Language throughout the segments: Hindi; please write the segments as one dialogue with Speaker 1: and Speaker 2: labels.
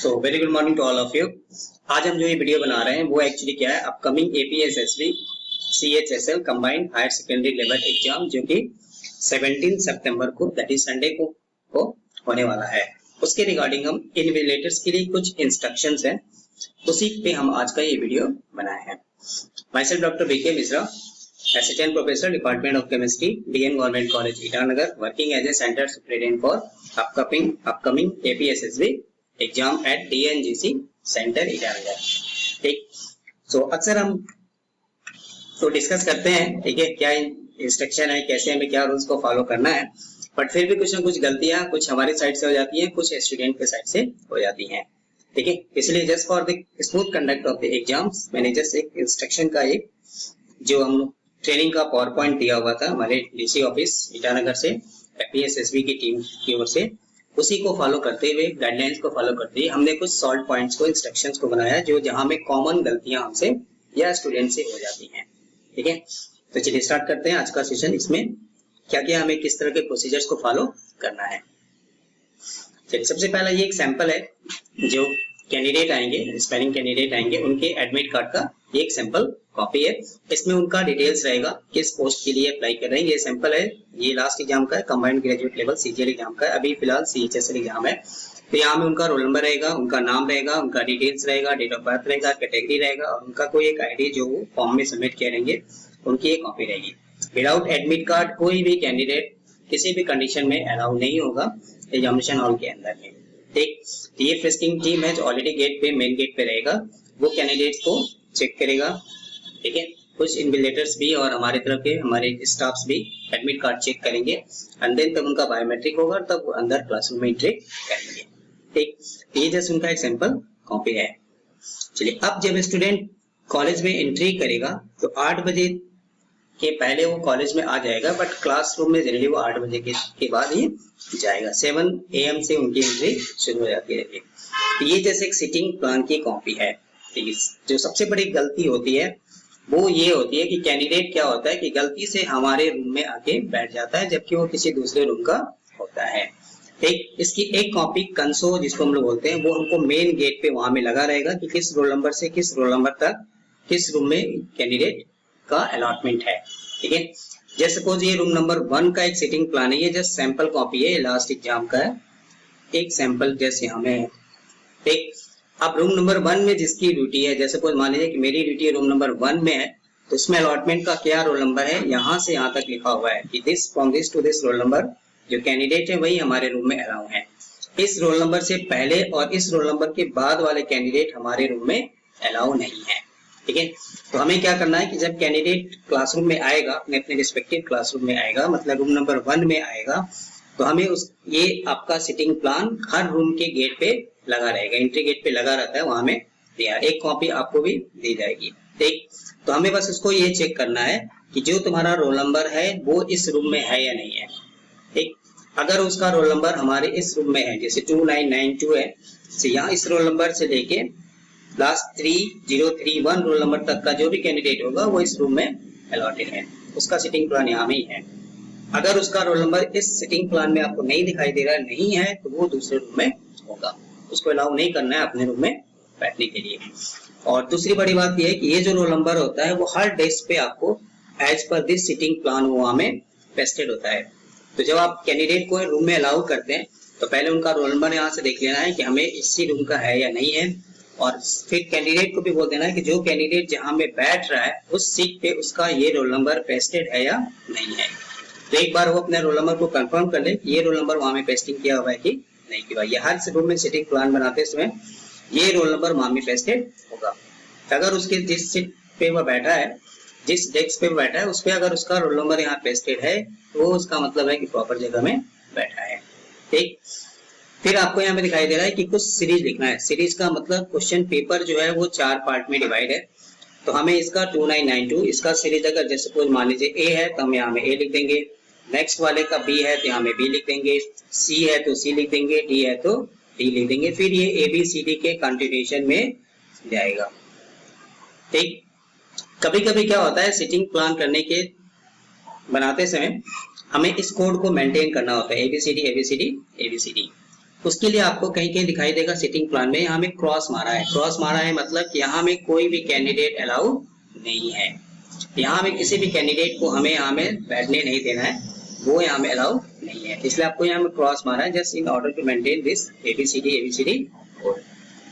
Speaker 1: So very good morning to all of you. आज हम जो ये वीडियो बना रहे हैं वो एक्चुअली क्या है, upcoming APSSB CHSL combined higher secondary level exam जो कि 17 सितंबर को दैट इज संडे को होने वाला है, उसके रिगार्डिंग हम इन्विजिलेटर्स के लिए कुछ इंस्ट्रक्शंस हैं, उसी पे हम आज का ये वीडियो बनाए हैं। Myself doctor BK Mishra, assistant professor department of chemistry, DN government college Itanagar, working as a centre superintendent for upcoming APSSB exam at DNGC centre Itanagar. ठीक, सो अक्सर हम तो डिस्कस करते हैं, ठीक है, क्या इंस्ट्रक्शन है, कैसे हमें क्या रूल्स को फॉलो करना है, बट फिर भी कुछ ना कुछ गलतियां कुछ हमारी साइड से हो जाती हैं, कुछ स्टूडेंट के साइड से हो जाती हैं। ठीक है, इसलिए just for the smooth conduct of the exams मैंने जस्ट एक इंस्ट्रक्शन का एक जो हम ट्रेनिंग का पावर पॉइंट दिया हुआ था हमारे डीसी ऑफिस ईटानगर से एपीएसएसबी की टीम की ओर से, उसी को फॉलो करते हुए, गाइडलाइंस को फॉलो करते हुए हमने कुछ सॉल्व पॉइंट्स को, इंस्ट्रक्शंस को बनाया जो जहां में कॉमन गलतियां हमसे या स्टूडेंट से हो जाती हैं। ठीक है, तो चलिए स्टार्ट करते हैं आज का सेशन। इसमें क्या क्या हमें किस तरह के प्रोसीजर्स को फॉलो करना है। चलिए, सबसे पहला ये एक सैंपल है, जो कैंडिडेट आएंगे, स्पेलिंग कैंडिडेट आएंगे, उनके एडमिट कार्ड का एक सैंपल कॉपी है। इसमें उनका डिटेल्स रहेगा, किस पोस्ट के लिए अप्लाई कर रहे हैं। ये सैंपल है, ये लास्ट एग्जाम का है, combined graduate level CGL exam का है, अभी फिलहाल सीएचएसएल एग्जाम है। तो यहाँ में उनका रोल नंबर रहेगा, उनका नाम रहेगा, उनका डिटेल्स रहेगा, डेट ऑफ बर्थ रहेगा, कैटेगरी रहेगा, और उनका कोई एक आईडी जो वो फॉर्म में सबमिट करेंगे, उनकी एक कॉपी रहेगी। विदाउट एडमिट कार्ड कोई भी कैंडिडेट किसी भी कंडीशन में अलाउ नहीं होगा एग्जामिनेशन हॉल के अंदर में। ठीक, ये फ्रिस्किंग टीम है जो ऑलरेडी गेट पे, मेन गेट पे रहेगा, वो कैंडिडेट्स को चेक करेगा। ठीक है, कुछ इन्विजिलेटर्स भी और हमारे तरफ के हमारे स्टाफ्स भी एडमिट कार्ड चेक करेंगे, एंड देन तब उनका बायोमेट्रिक होगा, तब वो अंदर क्लासरूम में एंट्री करेंगे। ठीक, ये जस्ट उनका एक सैंपल कॉपी है। चलिए, अब जब स्टूडेंट कॉलेज में एंट्री करेगा तो 8 बजे के पहले वो कॉलेज में आ जाएगा, बट क्लासरूम में जनरली वो 8 बजे के बाद ही जाएगा। 7 AM से उनकी एंट्री शुरू हो जाती है। ये जैसे एक सिटिंग प्लान की कॉपी है। ठीक है, जो सबसे बड़ी गलती होती है वो ये होती है कि कैंडिडेट क्या होता है कि गलती से हमारे रूम में आके बैठ जाता है, जबकि वो किसी दूसरे रूम का होता है। ठीक, इसकी एक कॉपी कंसो जिसको हम लोग बोलते हैं, वो हमको मेन गेट पे वहां में लगा रहेगा कि किस रोल नंबर से किस रोल नंबर तक किस रूम में कैंडिडेट का अलॉटमेंट है। ठीक है, जैसे सपोज ये रूम नंबर 1 का एक सिटिंग प्लान है, ये जस्ट सैंपल कॉपी है, लास्ट एग्जाम का है, एक सैंपल जैसे हमें। ठीक, अब रूम नंबर 1 में जिसकी ड्यूटी है, जैसे सपोज मान लीजिए कि मेरी ड्यूटी रूम नंबर 1 में है, तो उसमें अलॉटमेंट का क्या रोल नंबर है, यहाँ से यहाँ तक लिखा हुआ है कि this from this to this roll number, जो कैंडिडेट है वही हमारे रूम में अलाउ है। इस रोल नंबर से पहले और इस रोल नंबर के बाद वाले कैंडिडेट हमारे रूम में अलाउ नहीं है। ठीक है, तो हमें क्या करना है कि जब कैंडिडेट क्लासरूम में आएगा, अपने अपने रिस्पेक्टिव क्लासरूम में आएगा, मतलब रूम नंबर 1 में आएगा, तो हमें ये आपका सिटिंग प्लान हर रूम के गेट पे लगा रहेगा, एंट्री गेट पे लगा रहता है, वहां में दिया, एक कॉपी आपको भी दी जाएगी। ठीक, तो हमें बस उसको ये चेक करना है कि जो तुम्हारा रोल नंबर है वो इस रूम में है या नहीं है। ठीक, अगर उसका रोल नंबर हमारे इस रूम में है, जैसे 2992 है, तो यहाँ इस रोल नंबर से लेके लास्ट 3031 रोल नंबर तक का जो भी कैंडिडेट होगा वो इस रूम में अलॉटेड है, उसका सिटिंग प्लान यहाँ में ही है। अगर उसका रोल नंबर इस सिटिंग प्लान में आपको नहीं दिखाई दे रहा है, नहीं है, तो वो दूसरे रूम में होगा, उसको अलाउ नहीं करना है अपने रूम में बैठने के लिए। और दूसरी बड़ी बात यह है कि ये जो रोल नंबर होता है वो हर डेस्क पे आपको as per this sitting plan वहां में पेस्टेड होता है। तो जब आप कैंडिडेट को रूम में अलाउ करते हैं तो पहले उनका रोल नंबर यहाँ से देख लेना है कि हमें इसी रूम का है या नहीं है, और फिर कैंडिडेट को भी बोल देना है कि जो कैंडिडेट जहां में बैठ रहा है उस सीट पे उसका ये रोल नंबर पेस्टेड है या नहीं है। तो एक बार वो अपने रोल नंबर को कंफर्म कर ले कि ये रोल नंबर वहां में पेस्टिंग किया हुआ है कि नहीं किया। ये हर रूम में सिटिंग प्लान बनाते समय ये रोल नंबर वहां में पेस्टेड होगा। अगर उसके जिस सीट पे वो बैठा है, जिस डेस्क पे वो बैठा है, उस पे अगर उसका रोल नंबर यहाँ पेस्टेड है, तो उसका मतलब है कि प्रॉपर जगह में बैठा है। ठीक, फिर आपको यहाँ पे दिखाई दे रहा है कि कुछ सीरीज लिखना है। सीरीज का मतलब क्वेश्चन पेपर जो है वो 4 पार्ट में डिवाइड है, तो हमें इसका 2992 इसका सीरीज अगर जैसे सपोज मान लीजिए ए है तो हम यहाँ में ए लिख देंगे, नेक्स्ट वाले का बी है तो यहाँ में बी लिख देंगे, सी है तो सी लिख देंगे, डी है तो डी लिख देंगे, फिर ये ए बी सी डी के कंटिन्यूएशन में जाएगा। ठीक, कभी कभी क्या होता है सिटिंग प्लान करने के बनाते समय हमें इस कोड को मेंटेन करना होता है, एबीसीडी एबीसीडी एबीसीडी। उसके लिए आपको कहीं कहीं दिखाई देगा सिटिंग प्लान में यहाँ में क्रॉस मारा है। क्रॉस मारा है मतलब कि यहाँ में कोई भी कैंडिडेट अलाउ नहीं है। यहाँ में किसी भी कैंडिडेट को हमें यहाँ में बैठने नहीं देना है, वो यहाँ में अलाउ नहीं है, इसलिए आपको यहाँ में क्रॉस मारा है just in order to maintain this ABCD code.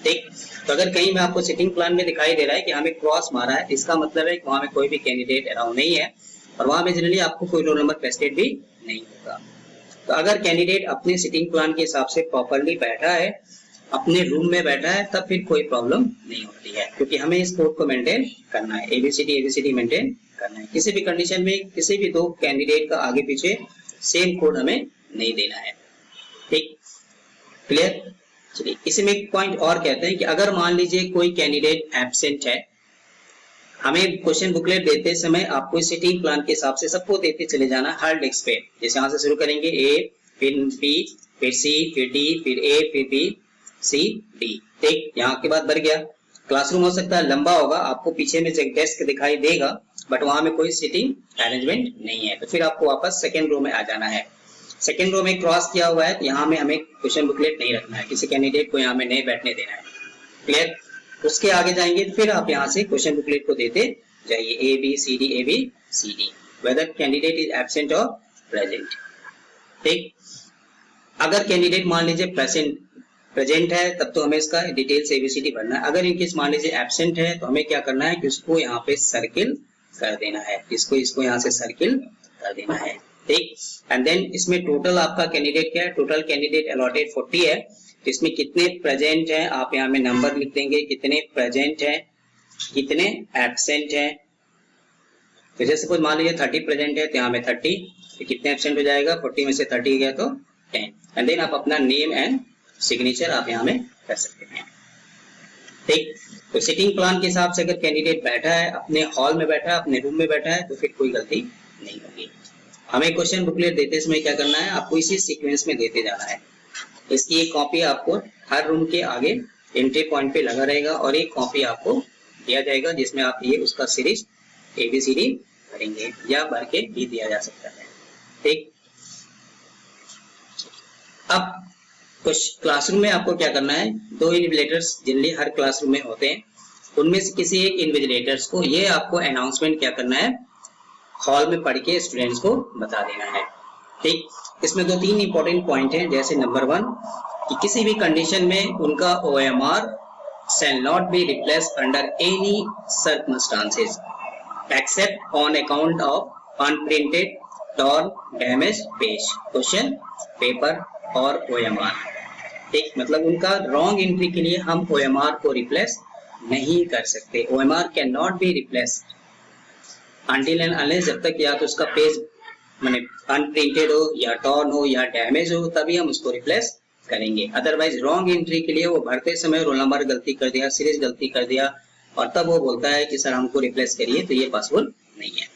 Speaker 1: ठीक, तो अगर कहीं में आपको सिटिंग प्लान में दिखाई दे रहा है कि हमें क्रॉस मारा है, इसका मतलब है कि वहाँ में कोई भी कैंडिडेट अलाउ नहीं है और वहाँ में जनरली आपको कोई रोल नंबर प्रेस्टेड भी नहीं होगा। तो अगर कैंडिडेट अपने सिटिंग प्लान के हिसाब से प्रॉपरली बैठा है, अपने रूम में बैठा है, तब फिर कोई प्रॉब्लम नहीं होती है, क्योंकि हमें इस कोड को मेंटेन करना है, एबीसीडी मेंटेन करना है। किसी भी कंडीशन में किसी भी दो कैंडिडेट का आगे पीछे सेम कोड हमें नहीं देना है। ठीक, क्लियर। चलिए, इसमें एक पॉइंट और कहते हैं कि अगर मान लीजिए कोई कैंडिडेट एब्सेंट है, हमें क्वेश्चन बुकलेट देते समय आपको सिटिंग प्लान के हिसाब से सबको देते चले जाना हर डेस्क पे। जैसे यहाँ से शुरू करेंगे ए, फिर बी, फिर सी, फिर डी, फिर ए, फिर बी, सी, डी। ठीक, यहाँ के बाद बढ़ गया। क्लासरूम हो सकता है लंबा होगा, आपको पीछे में एक डेस्क दिखाई देगा बट वहां में कोई सिटिंग अरेंजमेंट नहीं है, तो फिर आपको वापस सेकेंड रो में आ जाना है। सेकेंड रो में क्रॉस किया हुआ है तो यहाँ में हमें क्वेश्चन बुकलेट नहीं रखना है, किसी कैंडिडेट को यहाँ में नहीं बैठने देना है। क्लियर। उसके आगे जाएंगे फिर आप यहाँ से क्वेश्चन बुकलेट को देते जाइए, A B C D, whether candidate is absent और प्रेजेंट। ठीक, अगर कैंडिडेट मान लीजिए प्रेजेंट है तब तो हमें इसका डिटेल्स एबीसीडी भरना है। अगर इनकेस मान लीजिए एब्सेंट है तो हमें क्या करना है कि उसको यहाँ पे सर्किल कर देना है, इसको यहाँ से सर्किल कर देना है। ठीक, एंड देन इसमें टोटल आपका कैंडिडेट क्या है, टोटल कैंडिडेट अलॉटेड 40 है, तो इसमें कितने प्रेजेंट हैं आप यहाँ में नंबर लिख देंगे, कितने प्रेजेंट हैं, कितने एब्सेंट हैं। तो जैसे सपोज मान लीजिए 30 प्रेजेंट है तो यहाँ में 30, तो कितने एब्सेंट हो जाएगा, 40 में से 30 गया तो 10, एंड देन आप अपना नेम एंड सिग्नेचर आप यहाँ में कर सकते हैं। ठीक, तो सिटिंग प्लान के हिसाब से अगर कैंडिडेट बैठा है, अपने हॉल में बैठा है, अपने रूम में बैठा है, तो फिर कोई गलती नहीं होगी। हमें क्वेश्चन बुकलेट देते समय क्या करना है, आपको इसी सीक्वेंस में देते जाना है। इसकी एक कॉपी आपको हर रूम के आगे एंट्री पॉइंट पे लगा रहेगा और एक कॉपी आपको दिया जाएगा जिसमें आप ये उसका सीरीज एबीसीडी भरेंगे या भर के भी दिया जा सकता है। ठीक, अब कुछ क्लासरूम में आपको क्या करना है, दो इन्विजिलेटर्स जनरली हर क्लासरूम में होते हैं, उनमें से किसी एक इन्विजिलेटर्स को ये आपको अनाउंसमेंट क्या करना है, हॉल में पढ़ के स्टूडेंट्स को बता देना है। ठीक, इसमें दो तीन इंपॉर्टेंट पॉइंट हैं, जैसे नंबर 1 कि किसी भी कंडीशन में उनका OMR shall not be replaced under any circumstances except on account of unprinted, torn, damaged page, question, paper और OMR। ठीक, मतलब उनका रॉन्ग एंट्री के लिए हम OMR को रिप्लेस नहीं कर सकते। OMR can not be replace until and unless, जब तक या तो उसका पेज माने अनप्रिंटेड हो या टॉर्न हो या डैमेज हो, तभी हम उसको रिप्लेस करेंगे। अदरवाइज रॉन्ग एंट्री के लिए वो भरते समय रोल नंबर गलती कर दिया, सीरीज गलती कर दिया और तब वो बोलता है कि सर हमको रिप्लेस करिए, तो ये पॉसिबल नहीं है।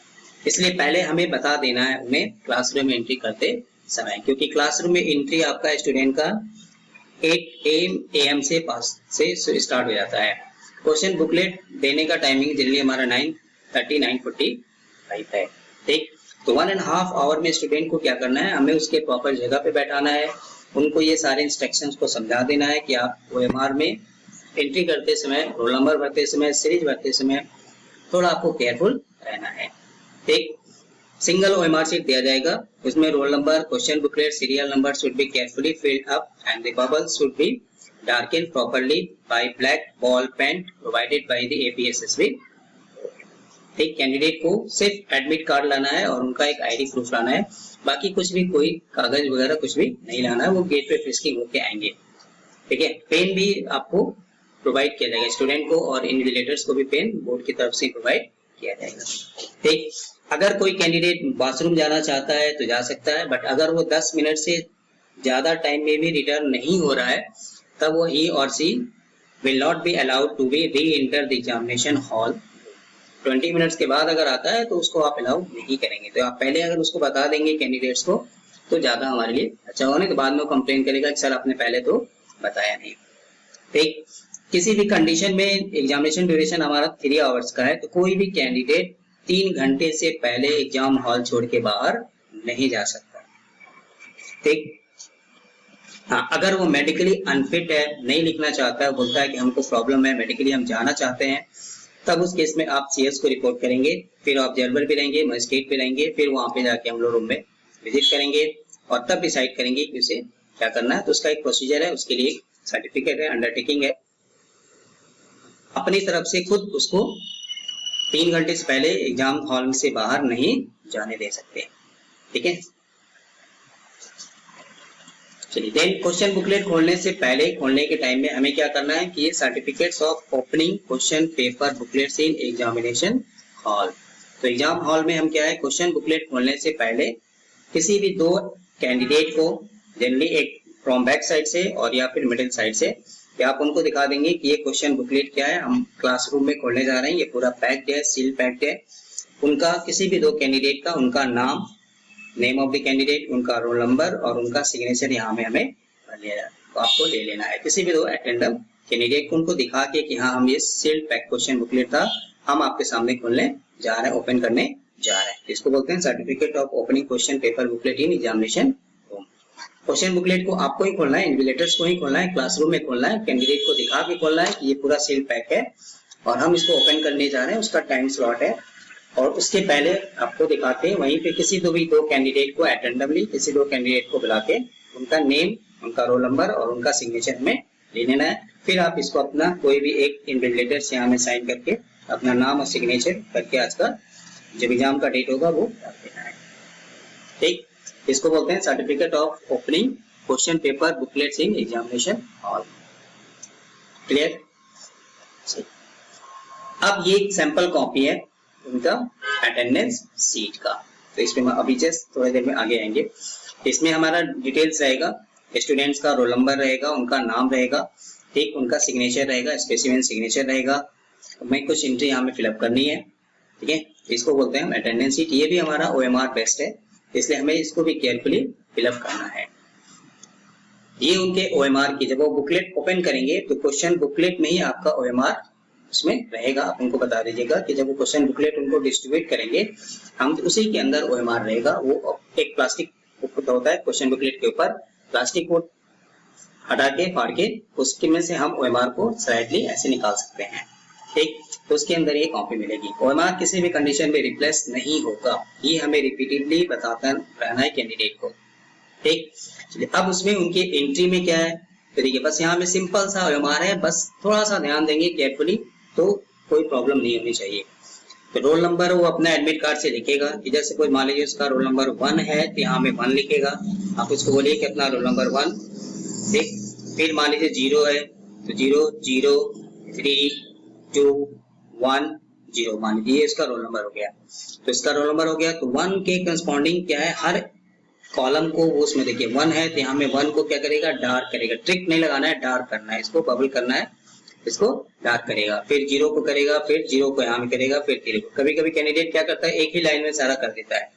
Speaker 1: इसलिए पहले हमें बता देना है उन्हें क्लासरूम में एंट्री करते समय, क्योंकि क्लासरूम में एंट्री आपका स्टूडेंट का 8 AM से स्टार्ट हो जाता है। क्वेश्चन बुकलेट देने का टाइमिंग जनरली हमारा 9:30 9:45 है। ठीक, तो 1.5 आवर में स्टूडेंट को क्या करना है, हमें उसके प्रॉपर जगह पे बैठाना है, उनको ये सारे इंस्ट्रक्शंस को समझा देना है कि आप OMR में एंट्री करते समय, रोल नंबर भरते समय, सीरीज भरते समय थोड़ा आपको केयरफुल रहना है। ठीक, सिंगल OMR शीट दिया जाएगा, उसमें roll number, question booklet, serial number should be carefully filled up and the bubbles should be darkened properly by black ball pen provided by the APSSB। ठीक, कैंडिडेट को सिर्फ एडमिट कार्ड लाना है और उनका एक ID प्रूफ लाना है, बाकी कुछ भी कोई कागज वगैरह कुछ भी नहीं लाना है, वो गेट पे फ्रिस्किंग होके आएंगे। ठीक है, पेन भी आपको प्रोवाइड किया जाएगा स्टूडेंट को और इन्विजिलेटर्स को भी पेन बोर्ड की तरफ से प्रोवाइड किया जाएगा। ठीक, अगर कोई कैंडिडेट बाथरूम जाना चाहता है तो जा सकता है, बट अगर वो 10 मिनट से ज्यादा टाइम में भी रिटर्न नहीं हो रहा है तब वो he or she will not be allowed to be re-enter the examination hall। 20 minutes के बाद अगर आता है तो उसको आप अलाउ नहीं करेंगे। तो आप पहले अगर उसको बता देंगे कैंडिडेट्स को तो ज्यादा हमारे लिए अच्छा होने के बाद में कंप्लेन करेगा कि सर आपने पहले तो बताया नहीं। ठीक, किसी भी कंडीशन में एग्जामिनेशन ड्यूरेशन हमारा 3 आवर्स का है, तो कोई भी कैंडिडेट 3 घंटे से पहले एग्जाम हॉल छोड़ के बाहर नहीं जा सकता। ठीक, हाँ, अगर वो मेडिकली अनफिट है, नहीं लिखना चाहता है, बोलता है कि हमको प्रॉब्लम है, मेडिकली हम जाना चाहते हैं, तब उस केस में आप सीएस को रिपोर्ट करेंगे, फिर ऑब्जर्वर पे रहेंगे, मजिस्ट्रेट पे रहेंगे, फिर वहां पे जाके हम लोग रूम में विजिट करेंगे और तब डिसाइड करेंगे कि उसे क्या करना है। तो उसका एक प्रोसीजर है, उसके लिए सर्टिफिकेट है, अंडरटेकिंग है। अपनी तरफ से खुद उसको 3 घंटे से पहले एग्जाम हॉल से बाहर नहीं जाने दे सकते, ठीक है। चलिए, देन क्वेश्चन बुकलेट खोलने से पहले, खोलने के टाइम में हमें क्या करना है कि ये certificates of opening question paper booklets in examination hall. तो एग्जाम हॉल में हम क्या है, क्वेश्चन बुकलेट खोलने से पहले किसी भी 2 कैंडिडेट को, जनरली एक फ्रॉम बैक साइड से और या फिर मिडिल साइड से, कि आप उनको दिखा देंगे कि ये क्वेश्चन बुकलेट क्या है, हम क्लासरूम में खोलने जा रहे हैं, ये पूरा पैक्ड है, सील पैक्ड है। उनका किसी भी 2 कैंडिडेट का उनका नाम, नेम ऑफ द कैंडिडेट, उनका रोल नंबर और उनका सिग्नेचर यहाँ में हमें तो आपको ले लेना है। किसी भी 2 एटेंडम कैंडिडेट को उनको दिखा के कि हाँ, हम ये सील्ड पैक क्वेश्चन बुकलेट था, हम आपके सामने खोलने जा रहे हैं, ओपन करने जा रहे हैं। इसको बोलते हैं certificate of opening question paper booklet in examination room. Question booklet को आपको ही खोलना है, इन्विजिलेटर्स को ही खोलना है, क्लासरूम में खोलना है, कैंडिडेट को दिखा के खोलना है कि ये पूरा सील्ड पैक है और हम इसको ओपन करने जा रहे हैं, उसका टाइम स्लॉट है। और उसके पहले आपको दिखाते हैं वहीं पे किसी 2 कैंडिडेट को एटेंडमली, किसी 2 कैंडिडेट को बुला के उनका नेम, उनका रोल नंबर और उनका सिग्नेचर में ले लेना है। फिर आप इसको अपना कोई भी एक इन्विजिलेटर से यहाँ में साइन करके अपना नाम और सिग्नेचर करके आज का जब एग्जाम का डेट होगा वो डाल देना है, ठीक। इसको बोलते हैं certificate of opening question paper booklets in examination hall. Clear? अब ये सैंपल कॉपी है उनका अटेंडेंस सीट का, तो इसमें अभी जस्ट थोड़ी देर में आगे आएंगे। इसमें हमारा डिटेल्स रहेगा, स्टूडेंट्स का रोल नंबर रहेगा, उनका नाम रहेगा, ठीक, उनका सिग्नेचर रहेगा, स्पेसिमेन सिग्नेचर रहेगा। हमें कुछ एंट्री यहाँ में फिलअप करनी है, ठीक है। इसको बोलते हैं हम अटेंडेंस सीट। ये भी हमारा OMR बेस्ड है, इसलिए हमें इसको भी केयरफुली फिलअप करना है। ये उनके OMR की, जब वो बुकलेट ओपन करेंगे तो क्वेश्चन बुकलेट में ही आपका OMR उसमें रहेगा। आप उनको बता दीजिएगा कि जब वो क्वेश्चन बुकलेट उनको डिस्ट्रीब्यूट करेंगे, हम उसी के अंदर OMR रहेगा। वो एक प्लास्टिक होता है क्वेश्चन बुकलेट के ऊपर, प्लास्टिक को हटा के, फाड़ के, उसके में से हम OMR को साइडली ऐसे निकाल सकते हैं, ठीक। तो उसके अंदर ये कॉपी मिलेगी। OMR किसी भी कंडीशन में रिप्लेस नहीं होगा, ये हमें रिपीटेडली बताता रहना है कैंडिडेट को, ठीक। चलिए, अब उसमें उनकी एंट्री में क्या है, तो देखिए बस यहाँ में सिंपल सा OMR है, बस थोड़ा सा ध्यान देंगे केयरफुली तो कोई प्रॉब्लम नहीं होनी चाहिए। तो रोल नंबर वो अपना एडमिट कार्ड से लिखेगा, इधर से कोई मान लीजिए उसका रोल नंबर 1 है तो यहाँ में 1 लिखेगा, आप उसको बोलिए कि अपना रोल नंबर 1, ठीक। फिर मान लीजिए 0 है तो 0 0 3 2 1 0 मान लीजिए इसका रोल नंबर हो गया। तो इसका रोल नंबर हो गया, तो 1 के करस्पॉन्डिंग क्या है, हर कॉलम को उसमें देखिए 1 है तो यहाँ में 1 को क्या करेगा, डार्क करेगा। ट्रिक नहीं लगाना है, डार्क करना है, इसको बबल करना है, इसको डार्क करेगा। फिर 0 को करेगा, फिर 0 को यहाँ में करेगा, फिर 3 को। कभी कभी कैंडिडेट क्या करता है, एक ही लाइन में सारा कर देता है,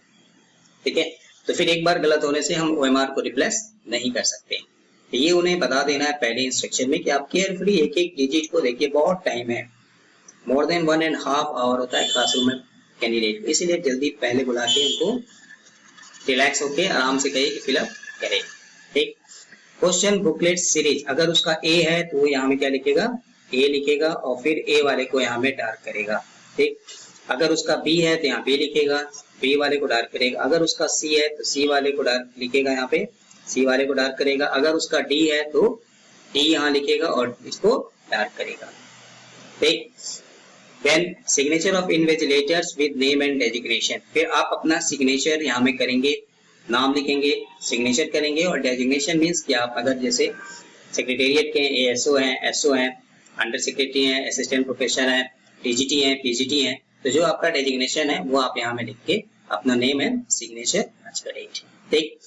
Speaker 1: ठीक है। तो फिर एक बार गलत होने से हम OMR को रिप्लेस नहीं कर सकते। तो ये उन्हें बता देना है पहले इंस्ट्रक्शन में कि आप केयरफुली एक एक डिजिट को देखिए, बहुत टाइम है, मोर देन 1.5 आवर होता है क्लासरूम में कैंडिडेट, इसीलिए जल्दी पहले बुला के उनको रिलैक्स होके आराम से कहिए कि फिलअप करें, ठीक। क्वेश्चन बुकलेट सीरीज, अगर उसका A है तो वो यहाँ में क्या लिखेगा, A लिखेगा और फिर A वाले को यहाँ में डार्क करेगा, ठीक। अगर उसका B है तो यहाँ B लिखेगा, B वाले को डार्क करेगा। अगर उसका C है तो C वाले को डार्क लिखेगा, यहाँ पे C वाले को डार्क करेगा। अगर उसका D है तो D यहाँ लिखेगा और इसको डार्क करेगा, ठीक। Then signature of invigilators with name and designation, फिर आप अपना सिग्नेचर यहाँ में करेंगे, नाम लिखेंगे, सिग्नेचर करेंगे और डेजिग्नेशन मीन्स कि आप अगर जैसे सेक्रेटेरिएट के ASO हैं, SO हैं, अंडर सेक्रेटरी हैं, असिस्टेंट प्रोफेसर हैं, DGT हैं, PGT हैं, तो जो आपका डेजिग्नेशन है वो आप यहाँ में लिख के अपना नेम एंड सिग्नेचर आज का डेट, ठीक।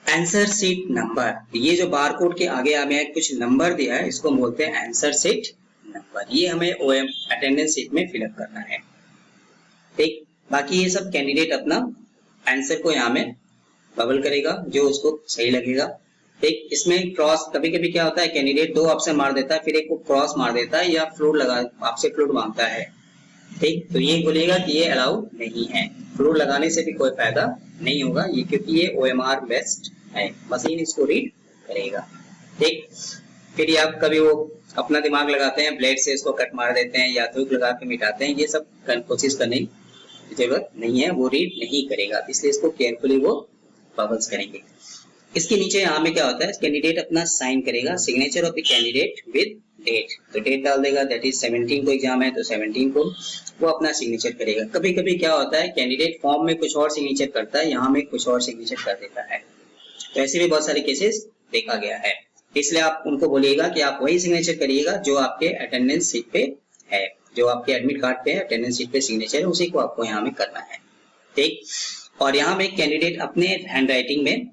Speaker 1: आंसर सीट नंबर, ये जो बारकोड के आगे हमें कुछ नंबर दिया है इसको बोलते हैं आंसर सीट नंबर। ये हमें OM अटेंडेंस सीट में फिलअप करना है, ठीक। बाकी ये सब कैंडिडेट अपना आंसर को यहाँ में बबल करेगा जो उसको सही लगेगा, ठीक। इसमें क्रॉस, कभी कभी क्या होता है कैंडिडेट 2 ऑप्शन मार देता है, फिर एक को क्रॉस मार देता है या फ्लूट लगा, आपसे फ्लूट मांगता है, ठीक। तो ये बोलेगा कि ये अलाउ नहीं है, फ्लूट लगाने से भी कोई फायदा नहीं होगा ये, क्योंकि ये OMR बेस्ड है, मशीन इसको रीड करेगा। ठीक, फिर आप कभी वो अपना दिमाग लगाते हैं, ब्लेड से इसको कट मार देते हैं या थूक लगा के मिटाते हैं, ये सब कोशिश करने की जरूरत नहीं है, वो रीड नहीं करेगा, इसलिए इसको केयरफुली वो बबल्स करेंगे। इसके नीचे यहाँ में क्या होता है, कैंडिडेट अपना साइन करेगा, signature of the candidate with date, तो डेट डाल देगा, दैट इज 17 को एग्जाम है तो 17 को वो अपना सिग्नेचर करेगा। कभी कभी क्या होता है, कैंडिडेट फॉर्म में कुछ और सिग्नेचर करता है, यहाँ में कुछ और सिग्नेचर कर देता है, तो ऐसे भी बहुत सारे केसेस देखा गया है, इसलिए आप उनको बोलिएगा कि आप वही सिग्नेचर करिएगा जो आपके अटेंडेंस शीट पे है, जो आपके एडमिट कार्ड पे अटेंडेंस शीट पे सिग्नेचर है, उसी को आपको यहाँ में करना है। ठीक, और यहाँ में कैंडिडेट अपने हैंडराइटिंग में,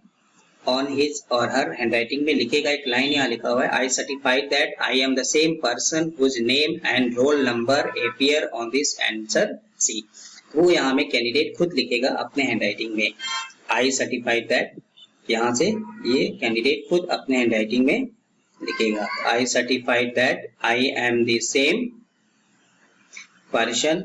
Speaker 1: ऑन हिज और हर हैंडराइटिंग में लिखेगा, एक लाइन यहाँ लिखा हुआ है, I certified that I am the same person whose name and roll number appear on this answer sheet, वो यहाँ में कैंडिडेट खुद लिखेगा अपने हैंडराइटिंग में, आई सर्टिफाइड दैट, यहाँ से ये कैंडिडेट खुद अपने हैंडराइटिंग में लिखेगा, I certified that I am the same person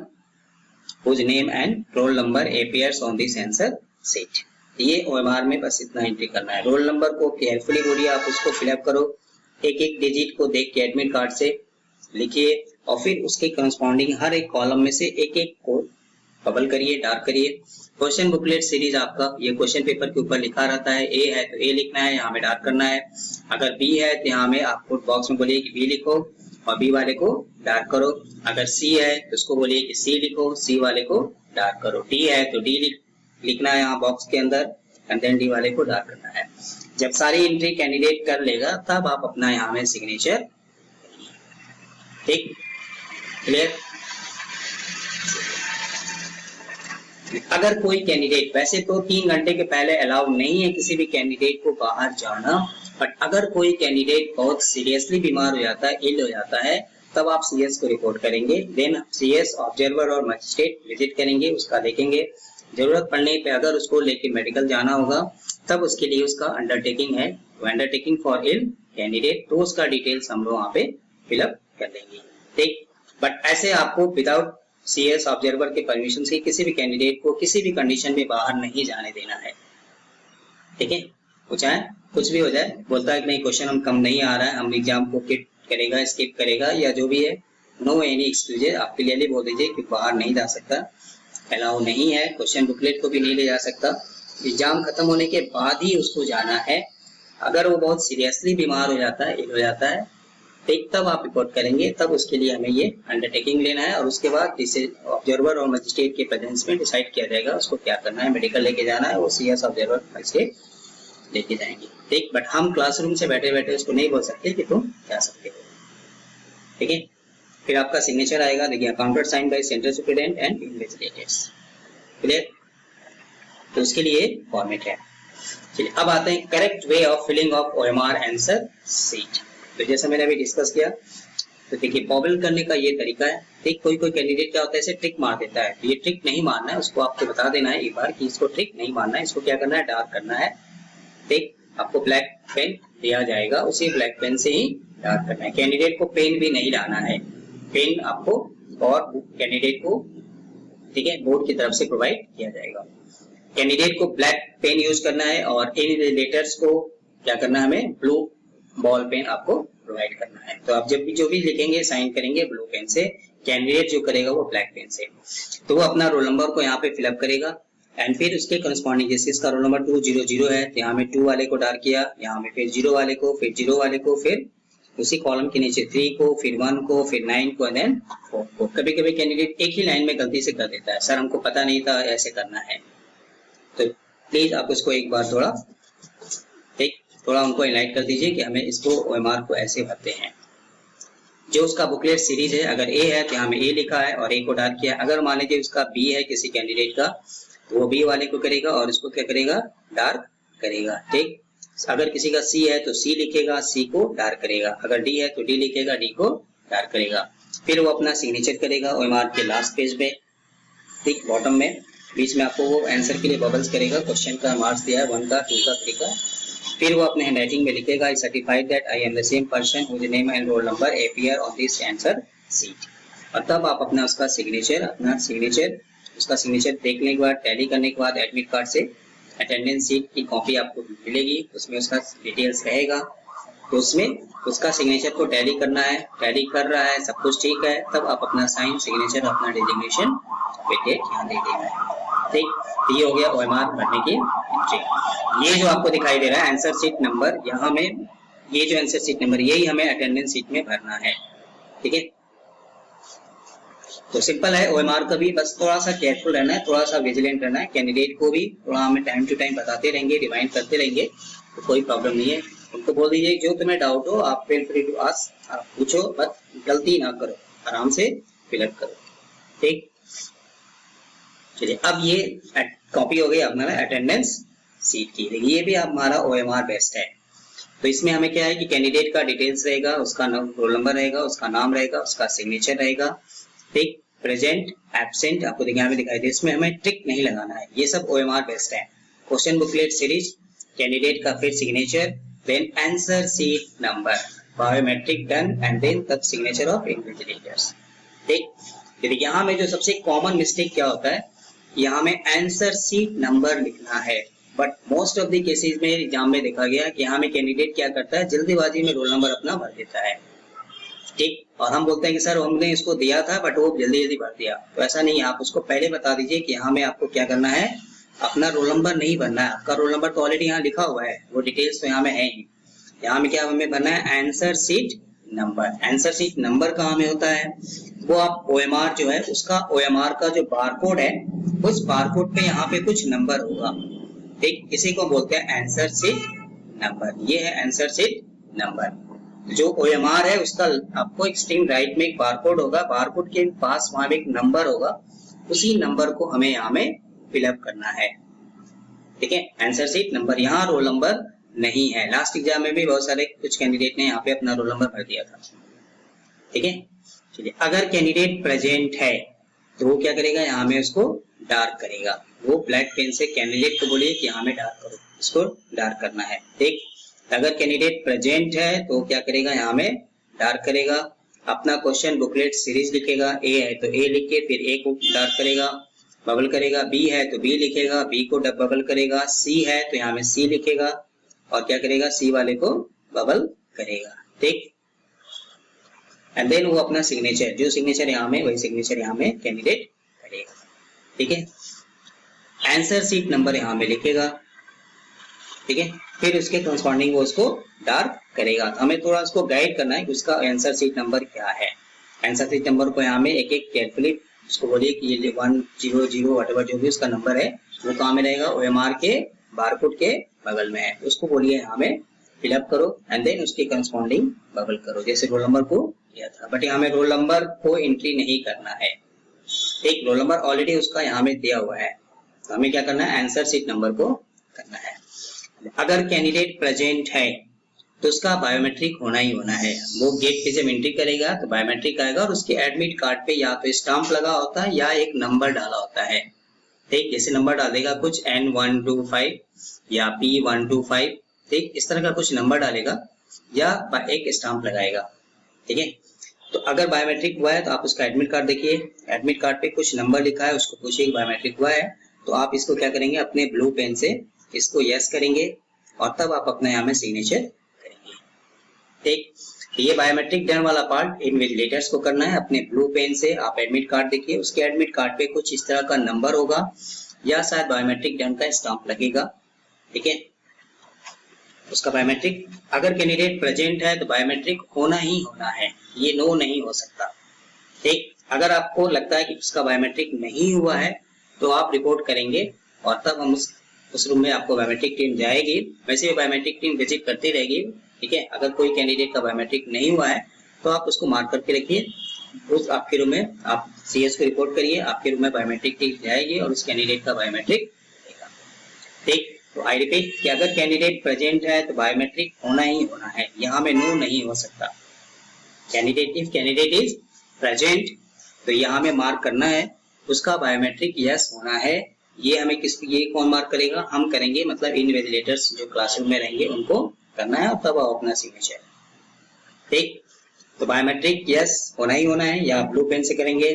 Speaker 1: whose name and roll number appears on this answer sheet. ये ओएमआर में बस इतना एंट्री करना है। रोल नंबर को केयरफुली बोलिए, आप उसको फिलअप करो, एक एक डिजिट को देख के एडमिट कार्ड से लिखिए और फिर उसके करस्पॉन्डिंग हर एक कॉलम में से एक एक को बबल करिए, डार्क करिए। क्वेश्चन बुकलेट सीरीज आपका ये क्वेश्चन पेपर के ऊपर लिखा रहता है, ए है तो ए लिखना है, यहाँ में डार्क करना है, अगर बी है तो यहाँ में आपको बॉक्स में बोलिए कि बी लिखो और बी वाले को डार्क करो, अगर सी है तो उसको बोलिए कि सी लिखो, सी वाले को डार्क करो, डी है तो डी लिखना है यहाँ बॉक्स के अंदर, एंड देन डी वाले को डार्क करना है। जब सारी एंट्री कैंडिडेट कर लेगा तब आप अपना यहाँ में सिग्नेचर, ठीक, क्लियर। अगर कोई कैंडिडेट, वैसे तो 3 घंटे के पहले अलाउ नहीं है किसी भी कैंडिडेट को बाहर जाना, बट अगर कोई कैंडिडेट बहुत सीरियसली बीमार हो जाता है, इल हो जाता है, तब आप सीएस को रिपोर्ट करेंगे, देन सीएस ऑब्जर्वर और मजिस्ट्रेट विजिट करेंगे, उसका देखेंगे, जरूरत पड़ने पे अगर उसको लेके मेडिकल जाना होगा तब उसके लिए उसका अंडरटेकिंग है, अंडरटेकिंग फॉर इल कैंडिडेट, तो उसका डिटेल्स हम लोग वहाँ पे फिलअप कर देंगे। ठीक, बट ऐसे आपको विदाउट सीएस ऑब्जर्वर के परमिशन से किसी भी कैंडिडेट को किसी भी कंडीशन में बाहर नहीं जाने देना है। ठीक है, चाहे कुछ भी हो जाए, बोलता है कि नहीं क्वेश्चन हम कम नहीं आ रहा है, हम एग्जाम को किट करेगा, स्किप करेगा या जो भी है, नो एनी एक्सक्यूजेज, आप क्लियरली बोल दीजिए कि बाहर नहीं जा सकता, अलाउ नहीं है, क्वेश्चन बुकलेट को भी नहीं ले जा सकता, एग्जाम खत्म होने के बाद ही उसको जाना है। अगर वो बहुत सीरियसली बीमार हो जाता है, इल हो जाता है, ठीक, तब आप रिपोर्ट करेंगे, तब उसके लिए हमें ये अंडरटेकिंग लेना है और उसके बाद जिसे ऑब्जर्वर और मजिस्ट्रेट के प्रेजेंस में डिसाइड किया जाएगा उसको क्या करना है, मेडिकल लेके जाना है, वो सीएस ऑब्जर्वर मजिस्ट्रेट लेके जाएंगे। ठीक, बट हम क्लासरूम से बैठे बैठे उसको नहीं बोल सकते कि तुम जा सकते हो। ठीक है, फिर आपका सिग्नेचर आएगा, देखिए accounted sign by central superintendent and investigators, clear. तो उसके लिए फॉर्मेट है। चलिए अब आते हैं correct way of filling of OMR answer sheet. तो जैसा मैंने अभी डिस्कस किया, तो देखिए बबल करने का ये तरीका है। ठीक, कोई कोई कैंडिडेट क्या होता है, इसे ट्रिक मार देता है, तो ये ट्रिक नहीं मारना है, उसको आपको बता देना है एक बार कि इसको ट्रिक नहीं मारना है, इसको क्या करना है, डार्क करना है। ठीक, आपको ब्लैक पेन दिया जाएगा, उसी ब्लैक पेन से ही डार्क करना है। कैंडिडेट को पेन भी नहीं लाना है, पेन आपको और कैंडिडेट को, ठीक है, बोर्ड की तरफ से प्रोवाइड किया जाएगा। कैंडिडेट को ब्लैक पेन यूज करना है और इन लेटर्स को क्या करना है, हमें ब्लू बॉल पेन आपको प्रोवाइड करना है। तो आप जब भी जो भी लिखेंगे साइन करेंगे ब्लू पेन से, कैंडिडेट जो करेगा वो ब्लैक पेन से। तो वो अपना रोल नंबर को यहाँ पे फिलअप करेगा एंड फिर उसके करस्पॉन्डिंग, जैसे इसका रोल नंबर 200 है तो यहाँ में 2 वाले को डार्क किया, यहाँ में फिर 0 वाले को, फिर 0 वाले को, फिर उसी कॉलम के नीचे 3 को, फिर 1 को, फिर 9 को, देन 4 को। कभी कभी कैंडिडेट एक ही लाइन में गलती से कर देता है, सर हमको पता नहीं था ऐसे करना है, तो प्लीज आप उसको एक बार थोड़ा उनको इनलाइट कर दीजिए कि हमें इसको ओएमआर को ऐसे भरते हैं। जो उसका बुकलेट सीरीज है, अगर ए है तो यहाँ में ए लिखा है और ए को डार्क किया। अगर मान लीजिए उसका बी है किसी कैंडिडेट का, तो वो बी वाले को करेगा और इसको क्या करेगा, डार्क करेगा। ठीक, अगर किसी का सी है तो सी लिखेगा, सी को डार्क करेगा, अगर डी है तो डी लिखेगा, डी को डार्क करेगा। फिर वो अपना सिग्नेचर करेगा ओएमआर के लास्ट पेज पे, ठीक, बॉटम में, बीच में आपको वो आंसर के लिए बबल्स करेगा, क्वेश्चन का मार्क्स दिया है 1 का, 2 का, 3 का। फिर वो अपने हैंडराइटिंग में लिखेगा, I certified that I am the same person whose name and roll number appear on this answer sheet. और तब आप अपना उसका सिग्नेचर देखने के बाद, टैली करने के बाद एडमिट कार्ड से अटेंडेंस शीट की कॉपी आपको मिलेगी, उसमें उसका डिटेल्स रहेगा। तो उसमें उसका सिग्नेचर को टैली करना है, टैली कर रहा है, सब कुछ ठीक है, तब आप अपना साइन, सिग्नेचर, अपना डेजिग्नेशन डेट यहाँ दे देना है। ठीक, ये हो गया OMR भरने की एंट्री। ये जो आपको दिखाई दे रहा है आंसर शीट नंबर, यहाँ में ये जो आंसर शीट नंबर यही हमें अटेंडेंस शीट में भरना है। ठीक है, तो सिंपल है। OMR का भी बस थोड़ा सा केयरफुल रहना है, थोड़ा सा विजिलेंट रहना है। कैंडिडेट को भी थोड़ा हमें टाइम टू टाइम बताते रहेंगे, रिमाइंड करते रहेंगे, तो कोई प्रॉब्लम नहीं है। उनको बोल दीजिए जो तुम्हें डाउट हो आप फील फ्री टू आस्क, आप पूछो, बस गलती ना करो, आराम से फिलअप करो। ठीक, चलिए अब ये कॉपी हो गई हमारा अटेंडेंस सीट की। ये भी हमारा OMR बेस्ड है। तो इसमें हमें क्या है कि कैंडिडेट का डिटेल्स रहेगा, उसका रोल नंबर रहेगा, उसका नाम रहेगा, उसका सिग्नेचर रहेगा। ठीक, प्रेजेंट, एब्सेंट आपको यहाँ पे दिखाई दे, इसमें हमें ट्रिक नहीं लगाना है, ये सब OMR बेस्ड है। क्वेश्चन बुकलेट सीरीज, कैंडिडेट का फिर signature, then answer sheet number, biometric done and then तब सिग्नेचर ऑफ इन्विजिलेटर्स। ठीक, यदि यहाँ में जो सबसे कॉमन मिस्टेक क्या होता है, यहाँ में आंसर सीट नंबर लिखना है, but most of the cases में एग्जाम में देखा गया कि यहाँ में कैंडिडेट क्या करता है, जल्दीबाजी में रोल नंबर अपना भर देता है। ठीक, और हम बोलते हैं कि सर हमने इसको दिया था बट वो जल्दी जल्दी भर दिया। तो ऐसा नहीं है, आप उसको पहले बता दीजिए कि यहाँ में आपको क्या करना है, अपना रोल नंबर नहीं भरना है। आपका रोल नंबर तो ऑलरेडी यहाँ लिखा हुआ है, वो डिटेल्स तो यहाँ में है ही। यहाँ में क्या हमें भरना है, answer sheet number. Answer sheet number कहाँ में होता है, वो आप OMR जो है उसका OMR का जो बारकोड है, उस बारकोड पे यहाँ पे कुछ नंबर होगा। ठीक, इसी को बोलते हैं आंसर सीट नंबर। ये है आंसर सीट नंबर। जो OMR है उसका आपको एक्सट्रीम राइट में एक बारकोड होगा, बारकोड के पास वहां एक नंबर होगा, उसी नंबर को हमें यहाँ में फिलअप करना है। ठीक है, आंसर सीट नंबर, यहाँ रोल नंबर नहीं है। लास्ट एग्जाम में भी बहुत सारे कुछ कैंडिडेट ने यहाँ पे अपना रोल नंबर भर दिया था। ठीक है, चलिए अगर कैंडिडेट प्रेजेंट है तो वो क्या करेगा, यहाँ में उसको डार्क करेगा। वो ब्लैक पेन से कैंडिडेट को बोलिए कि यहाँ में डार्क करो, इसको डार्क करना है। ठीक, अगर कैंडिडेट प्रेजेंट है तो क्या करेगा, यहाँ में डार्क करेगा। अपना क्वेश्चन बुकलेट सीरीज लिखेगा, A है तो A लिख के फिर A को डार्क करेगा, बबल करेगा, B है तो B लिखेगा, B को बबल करेगा, C है तो यहाँ में C लिखेगा और क्या करेगा, C वाले को बबल करेगा। ठीक, एंड देन वो अपना सिग्नेचर, जो सिग्नेचर यहाँ में वही सिग्नेचर यहाँ में कैंडिडेट करेगा। ठीक है, आंसर सीट नंबर यहाँ में लिखेगा। ठीक है, फिर उसके करस्पॉन्डिंग वो उसको डार्क करेगा। हमें थोड़ा उसको गाइड करना है कि उसका आंसर सीट नंबर क्या है। आंसर सीट नंबर को यहाँ में एक एक केयरफुली उसको बोलिए कि ये 100 वटेवर जो भी उसका नंबर है वो कहाँ में रहेगा, OMR के बारकोड के बगल में है, उसको बोलिए यहाँ में फिलअप करो एंड देन उसके करस्पॉन्डिंग बबल करो, जैसे रोल नंबर को किया था। बट यहाँ में रोल नंबर को एंट्री नहीं करना है। एक रोल नंबर ऑलरेडी उसका यहाँ में दिया हुआ है, तो हमें क्या करना है, आंसर सीट नंबर को करना है। अगर कैंडिडेट प्रेजेंट है तो उसका बायोमेट्रिक होना ही होना है। वो गेट पे जब एंट्री करेगा तो बायोमेट्रिक आएगा और उसके एडमिट कार्ड पे या तो स्टाम्प लगा होता है या एक नंबर डाला होता है। ठीक, जैसे नंबर डाल देगा कुछ N125 या P125, ठीक, इस तरह का कुछ नंबर डालेगा या एक स्टाम्प लगाएगा। ठीक है, तो अगर बायोमेट्रिक हुआ है तो आप उसका एडमिट कार्ड देखिए, एडमिट कार्ड पे कुछ नंबर लिखा है, उसको पूछिए कि बायोमेट्रिक हुआ है, तो आप इसको क्या करेंगे, अपने ब्लू पेन से इसको यस करेंगे और तब आप अपने यहाँ में सिग्नेचर करेंगे। ठीक, ये बायोमेट्रिक डन वाला पार्ट इन्विजिलेटर्स को करना है। अपने ब्लू पेन से आप एडमिट कार्ड देखिए, उसके एडमिट कार्ड पे कुछ इस तरह का नंबर होगा या शायद बायोमेट्रिक डन का स्टाम्प लगेगा। ठीक है, उसका बायोमेट्रिक, अगर कैंडिडेट प्रेजेंट है तो बायोमेट्रिक होना ही होना है, ये नो नहीं हो सकता। ठीक, अगर आपको लगता है कि उसका बायोमेट्रिक नहीं हुआ है तो आप रिपोर्ट करेंगे और तब हम उस रूम में आपको बायोमेट्रिक टीम जाएगी। वैसे भी बायोमेट्रिक टीम विजिट करती रहेगी। ठीक है, अगर कोई कैंडिडेट का बायोमेट्रिक नहीं हुआ है तो आप उसको मार्क करके रखिए, उस आपके रूम में आप CS को रिपोर्ट करिए, आपके रूम में बायोमेट्रिक टीम जाएगी और उस कैंडिडेट का बायोमेट्रिक देगा। ठीक, तो आई रिपीट कि अगर कैंडिडेट प्रेजेंट है तो बायोमेट्रिक होना ही होना है, यहाँ में नो नहीं हो सकता। कैंडिडेट इज प्रेजेंट तो यहाँ में मार्क करना है उसका बायोमेट्रिक यस होना है। ये हमें ये कौन मार्क करेगा, हम करेंगे, मतलब इन्विजिलेटर्स जो क्लासरूम में रहेंगे उनको करना है और तब आप अपना सिग्नेचर। ठीक, तो बायोमेट्रिक यस होना ही होना है या ब्लू पेन से करेंगे।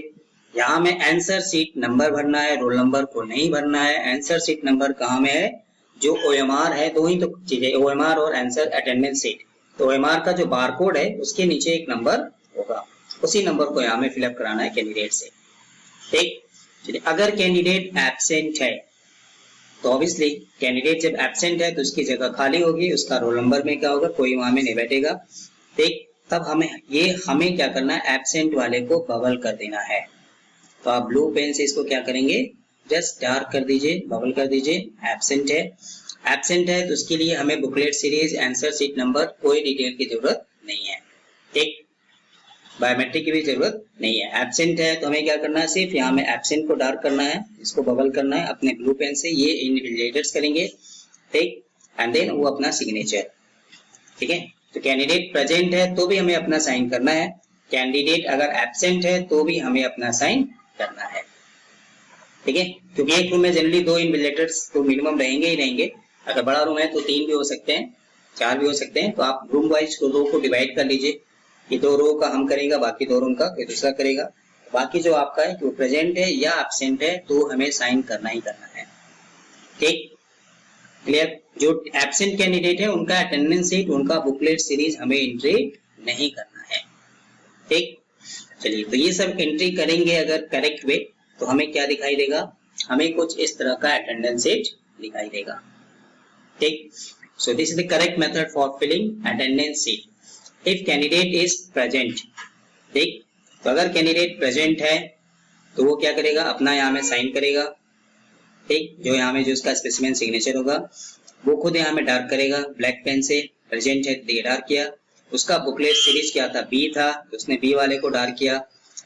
Speaker 1: यहाँ में आंसर सीट नंबर भरना है, रोल नंबर को नहीं भरना है। आंसर सीट नंबर कहाँ में है, जो OMR है, दो ही तो चीजें, OMR और आंसर अटेंडेंस शीट। तो OMR का जो बारकोड है उसके नीचे एक नंबर होगा, उसी नंबर को यहाँ में फिलअप कराना है कैंडिडेट से। ठीक, चलिए अगर कैंडिडेट एब्सेंट है तो ऑब्वियसली कैंडिडेट जब एब्सेंट है तो उसकी जगह खाली होगी, उसका रोल नंबर में क्या होगा, कोई वहां में नहीं बैठेगा। ठीक, तब हमें क्या करना है, एब्सेंट वाले को बबल कर देना है। तो आप ब्लू पेन से इसको क्या करेंगे, जस्ट डार्क कर दीजिए, बबल कर दीजिए। एब्सेंट है तो उसके लिए हमें booklet series, answer sheet number, कोई डिटेल की जरूरत नहीं है। ठीक, बायोमेट्रिक की भी जरूरत नहीं है। एब्सेंट है तो हमें क्या करना है, सिर्फ यहाँ में एब्सेंट को डार्क करना है, इसको बबल करना है अपने ब्लू पेन से, ये इन्विजिलेटर्स करेंगे। ठीक, एंड देन वो अपना सिग्नेचर। ठीक है, तो कैंडिडेट प्रेजेंट है तो भी हमें अपना साइन करना है, कैंडिडेट अगर एब्सेंट है तो भी हमें अपना साइन करना है। ठीक है, क्योंकि एक रूम में जनरली 2 इन्विजिलेटर्स तो मिनिमम रहेंगे ही रहेंगे। अगर बड़ा रूम है तो 3 भी हो सकते हैं, 4 भी हो सकते हैं। तो आप रूम वाइज रो को डिवाइड कर लीजिए, ये 2 रो का हम करेगा, बाकी 2 रूम का कोई दूसरा करेगा। बाकी जो आपका है कि वो प्रेजेंट है या एब्सेंट है तो हमें साइन करना ही करना है। ठीक, क्लियर। जो एब्सेंट कैंडिडेट है उनका अटेंडेंस शीट, उनका बुकलेट सीरीज हमें एंट्री नहीं करना है। ठीक, चलिए तो ये सब एंट्री करेंगे अगर करेक्ट वे तो हमें क्या दिखाई देगा, हमें कुछ इस तरह का अटेंडेंस शीट दिखाई देगा। ठीक, so this is the correct method for filling attendance sheet if candidate is present. ठीक, तो अगर कैंडिडेट प्रेजेंट है तो वो क्या करेगा, अपना यहाँ में साइन करेगा। ठीक, जो यहाँ में जो उसका स्पेसिमेन सिग्नेचर होगा वो खुद यहाँ में डार्क करेगा ब्लैक पेन से। प्रेजेंट है तो डार्क किया। उसका बुकलेट सीरीज क्या था, बी था, तो उसने बी वाले को डार्क किया।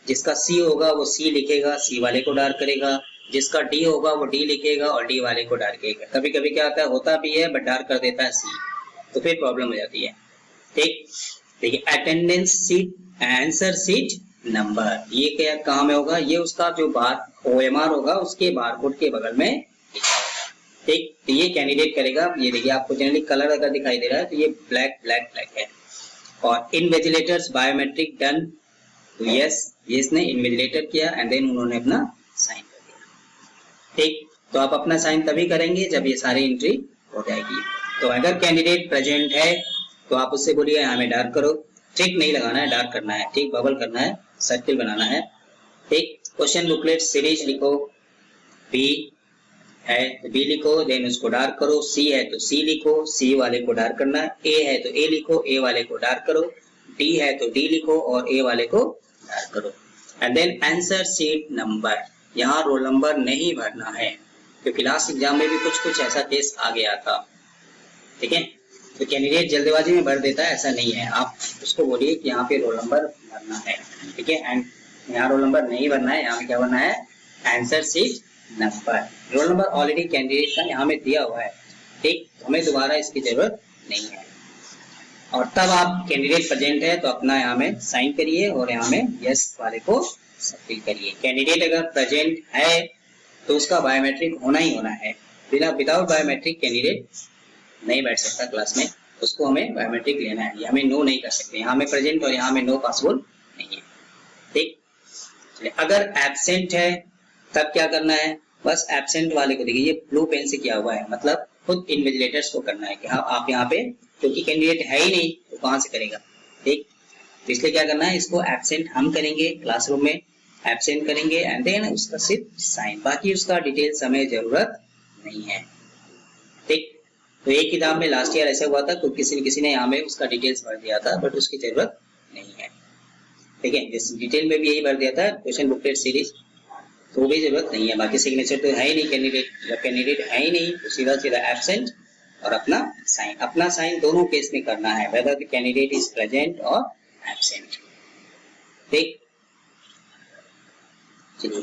Speaker 1: जिसका सी होगा वो सी लिखेगा, सी वाले को डार्क करेगा। जिसका डी होगा वो डी लिखेगा और डी वाले को डार्क करेगा। कभी कभी क्या होता भी है बट डार्क कर देता है सी, तो फिर प्रॉब्लम हो जाती है। ठीक, देखिए attendance sheet, answer sheet number, ये क्या कहाँ में होगा, ये उसका जो OMR होगा उसके बारकोड के बगल में लिखा होगा। ठीक, तो ये कैंडिडेट करेगा। ये देखिए आपको जनरली कलर अगर दिखाई दे रहा है तो ये ब्लैक ब्लैक ब्लैक है। और इन्विजिलेटर्स बायोमेट्रिक डन, तो यस ये इसने इन्विजिलेटर किया एंड देन उन्होंने अपना साइन कर दिया। ठीक, तो आप अपना साइन तभी करेंगे जब ये सारी एंट्री हो जाएगी। तो अगर कैंडिडेट प्रेजेंट है तो आप उससे बोलिए हमें डार्क करो। ट्रिक नहीं लगाना है, डार्क करना है। ठीक, बबल करना है, सर्किल बनाना है। ठीक, क्वेश्चन बुकलेट सीरीज लिखो, बी है तो बी लिखो, देन उसको डार्क करो। सी है तो सी लिखो, सी वाले को डार्क करना है। ए है तो ए लिखो, ए वाले को डार्क करो। डी है तो डी लिखो और ए वाले को डार्क करो। And then answer sheet number, यहाँ रोल नंबर नहीं भरना है क्योंकि लास्ट एग्जाम में भी कुछ ऐसा केस आ गया था। ठीक है, तो कैंडिडेट जल्दबाजी में भर देता है, ऐसा नहीं है। आप उसको बोलिए कि यहाँ पे रोल नंबर भरना है। ठीक है, एंड यहाँ रोल नंबर नहीं भरना है, यहाँ पे क्या भरना है, answer sheet number. Roll number already candidate का यहाँ में दिया हुआ है। ठीक, हमें दोबारा इसकी जरूरत नहीं है। और तब आप कैंडिडेट प्रेजेंट है तो अपना यहाँ में साइन करिए और यहाँ में यस वाले को सर्किल करिए। कैंडिडेट अगर प्रेजेंट है तो उसका बायोमेट्रिक होना ही होना है। विदाउट बायोमेट्रिक कैंडिडेट नहीं बैठ सकता क्लास में, उसको हमें बायोमेट्रिक लेना है। हमें नो नहीं कर सकते, यहाँ में प्रेजेंट और यहाँ में नो पॉसिबल नहीं है। ठीक, चलिए अगर एब्सेंट है तब क्या करना है, बस एब्सेंट वाले को देखिए, ये ब्लू पेन से किया हुआ है, मतलब खुद इन्विजिलेटर्स को करना है कि हाँ आप यहाँ पे, क्योंकि कैंडिडेट है ही नहीं तो कहाँ से करेगा। ठीक, तो इसलिए क्या करना है, इसको एब्सेंट हम करेंगे, क्लासरूम में एब्सेंट करेंगे एंड देन उसका सिर्फ साइन, बाकी उसका डिटेल्स हमें जरूरत नहीं है। ठीक, तो एक किताब में लास्ट ईयर ऐसा हुआ था, तो किसी ने यहाँ में उसका डिटेल्स भर दिया था बट उसकी जरूरत नहीं है। ठीक है, इस डिटेल में भी यही भर दिया था, क्वेश्चन बुकलेट सीरीज, तो भी जरूरत नहीं है। बाकी सिग्नेचर तो है ही नहीं, कैंडिडेट है ही नहीं तो सीधा सीधा एब्सेंट और अपना साइन दोनों केस में करना है, whether the candidate is present और एब्सेंट। ठीक, चलिए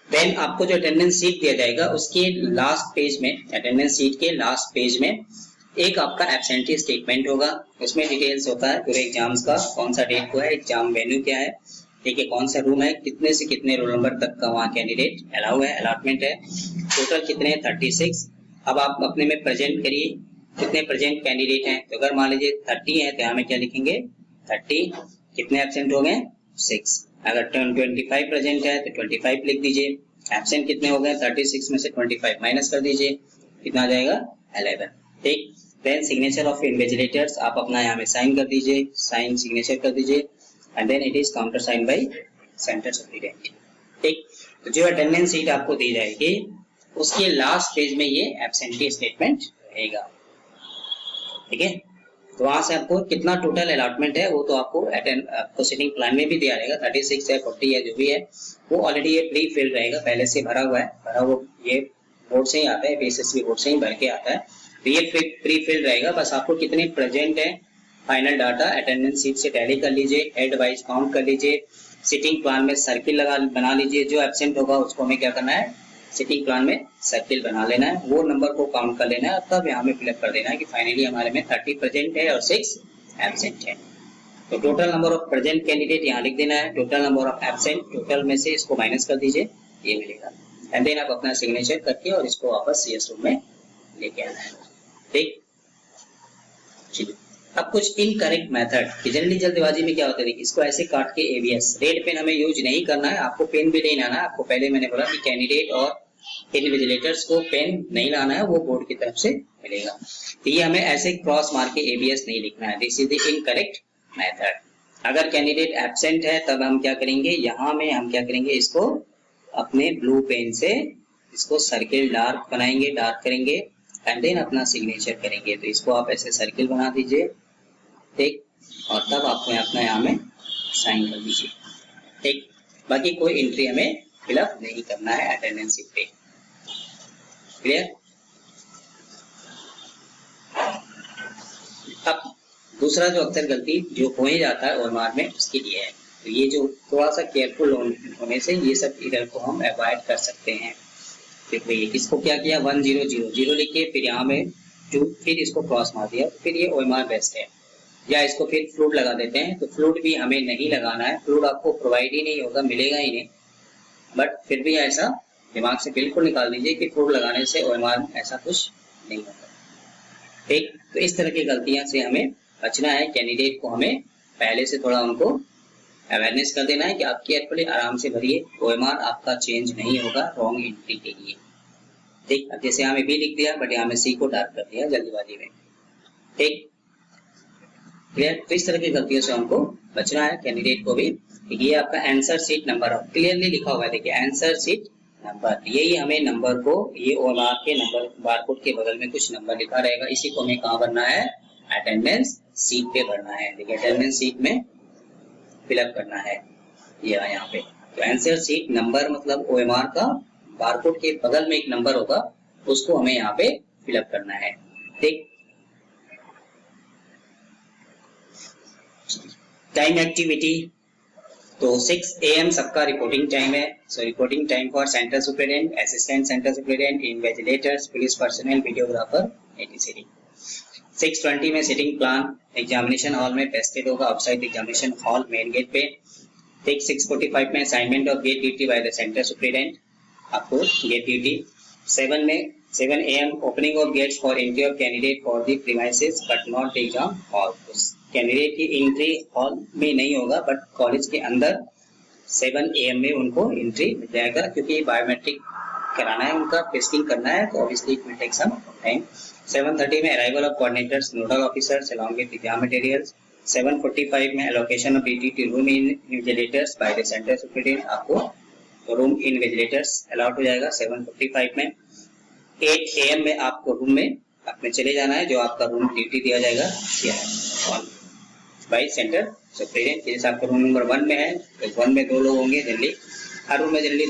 Speaker 1: देन आपको जो अटेंडेंस शीट दिया जाएगा उसके लास्ट पेज में, अटेंडेंस शीट के लास्ट पेज में एक आपका एब्सेंटी स्टेटमेंट होगा। उसमें डिटेल्स होता है पूरे एग्जाम्स का, कौन सा डेट को है, एग्जाम वेन्यू क्या है, ठीक है, कौन सा रूम है, कितने से कितने रोल नंबर तक का वहाँ कैंडिडेट अलाउ है, अलॉटमेंट है, टोटल कितने 36। अब आप अपने में प्रेजेंट करिए कितने प्रेजेंट कैंडिडेट हैं। तो अगर मान लीजिए 30 है तो यहाँ में क्या लिखेंगे 30, कितने एब्सेंट हो गए 6। अगर 25 प्रेजेंट है तो 25 लिख दीजिए। एब्सेंट कितने हो गए 36 में से 25 माइनस कर दीजिए, कितना आ जाएगा 11। ठीक, देन सिग्नेचर ऑफ इन्विजिलेटर्स आप अपना यहाँ में साइन कर दीजिए, साइन सिग्नेचर कर दीजिए, and then it is counter sign by centre superintendent. ठीक, तो जो अटेंडेंस शीट आपको दी जाएगी उसके लास्ट पेज में ये एब्सेंटी स्टेटमेंट रहेगा। ठीक है, तो वहां से आपको कितना टोटल अलॉटमेंट है वो तो आपको सिटिंग प्लान में भी दिया रहेगा, 36 है 40 है जो भी है वो ऑलरेडी ये प्री फिल्ड रहेगा, पहले से भरा हुआ है, भरा हुआ ये बोर्ड से ही आता है, बीएसएसबी बोर्ड से ही भर के आता है, तो ये प्री फिल्ड रहेगा। बस आपको कितने प्रेजेंट है फाइनल डाटा अटेंडेंस शीट से टैली कर लीजिए, हेड वाइज काउंट कर लीजिए, सिटिंग प्लान में सर्किल बना लीजिए, जो एब्सेंट होगा उसको हमें क्या करना है सिटिंग प्लान में सर्किल बना लेना है, वो नंबर को काउंट कर लेना है, तब यहाँ में फिलअप कर देना है कि फाइनली हमारे में 30 प्रेजेंट है और 6 एब्सेंट है। तो total number of present candidate यहाँ लिख देना है, total number of absent, total में से इसको माइनस कर दीजिए, ये मिलेगा, एंड देन आप अपना सिग्नेचर करके और इसको वापस सीएस रूम में लेके आना है। ठीक, अब कुछ इनकरेक्ट मेथड कि जनरली जल्दबाजी में क्या होता है, इसको ऐसे काट के एवीएस रेड पेन हमें यूज नहीं करना है, आपको पेन भी नहीं लाना है। आपको पहले मैंने बोला कि कैंडिडेट और इन्विजिलेटर्स को पेन नहीं लाना है, वो बोर्ड की तरफ से मिलेगा। तो ये हमें ऐसे क्रॉस मार के एवीएस नहीं लिखना है, this is the incorrect method. अगर कैंडिडेट एब्सेंट है तब हम क्या करेंगे, यहाँ में हम क्या करेंगे, इसको अपने ब्लू पेन से इसको सर्किल डार्क बनाएंगे, डार्क करेंगे, एंड देन अपना सिग्नेचर करेंगे। तो इसको आप ऐसे सर्किल बना दीजिए, ठीक, और तब आपको अपना यहाँ में साइन कर दीजिए। ठीक, बाकी कोई एंट्री हमें फिलअप नहीं करना है अटेंडेंस शीट पे। क्लियर? अब दूसरा जो अक्सर गलती जो हो ही जाता है ओएमआर में उसके लिए है, तो ये जो थोड़ा सा केयरफुल होने से ये सब एरर को हम अवॉइड कर सकते हैं। देखो ये इसको क्या किया, 1000 लिख के फिर यहाँ में 2, फिर इसको क्रॉस मार दिया, फिर ये ओएमआर बेस्ट है। या इसको फिर फ्लूट लगा देते हैं, तो फ्लूट भी हमें नहीं लगाना है, फ्लूट आपको प्रोवाइड ही नहीं होगा, मिलेगा ही नहीं, बट फिर भी ऐसा दिमाग से बिल्कुल निकाल दीजिए कि फ्लूट लगाने से ओएमआर ऐसा कुछ नहीं होता। ठीक, तो इस तरह की गलतियां से हमें बचना है। कैंडिडेट को हमें पहले से थोड़ा उनको अवेयरनेस कर देना है कि आप केयरफुली आराम से भरिए, ओएमआर आपका चेंज नहीं होगा रॉन्ग एंट्री के लिए। ठीक, अब जैसे यहाँ में बी लिख दिया बट यहाँ में सी को डार्क कर दिया जल्दीबाजी में। ठीक, क्लियर? तो इस तरह की गलतियों से हमको बचना है, कैंडिडेट को भी। ये आपका आंसर शीट नंबर क्लियरली लिखा हुआ है, देखिए आंसर शीट नंबर, यही हमें नंबर को ये ओएमआर के नंबर बारकोड के बगल में कुछ नंबर लिखा रहेगा, इसी को हमें कहाँ भरना है, अटेंडेंस शीट पे भरना है। देखिए अटेंडेंस शीट में फिलअप करना है ये यहाँ पे। तो आंसर शीट नंबर मतलब ओएमआर का बारकोड के बगल में एक नंबर होगा, उसको हमें यहाँ पे फिलअप करना है। ठीक, टाइम एक्टिविटी, तो 6 AM सबका रिपोर्टिंग टाइम है। So reporting time for centre superintendent, assistant centre superintendent, invigilators, police personnel, videographer, ATCD. 6:20 में सिटिंग प्लान एग्जामिनेशन हॉल में पेस्टेड होगा outside examination hall main gate पे। ठीक, 6:45 में assignment of gate duty by the centre superintendent, आपको gate duty. 7 AM opening of gates for entry of candidate for the premises but not the exam hall. Candidate की एंट्री हॉल में नहीं होगा बट कॉलेज के अंदर 7 AM में उनको एंट्री मिल जाएगा, क्योंकि बायोमेट्रिक कराना है, उनका टेस्टिंग करना है, तो obviously it will take some time. 7:30 में arrival of coordinators, nodal officers along with exam materials. 7:45 में allocation of duty room invigilators by the centre superintendent, आपको रूम इन्विजिलेटर्स अलॉट हो जाएगा 7:45 में। 8 AM में आपको रूम में अपने चले जाना है, जो आपका रूम ड्यूटी दिया जाएगा बाय सेंटर सुपरिटेंडेंट। जैसे आपका रूम नंबर 1 में है, तो 1 में 2 लोग होंगे, जनरली हर रूम में जनरली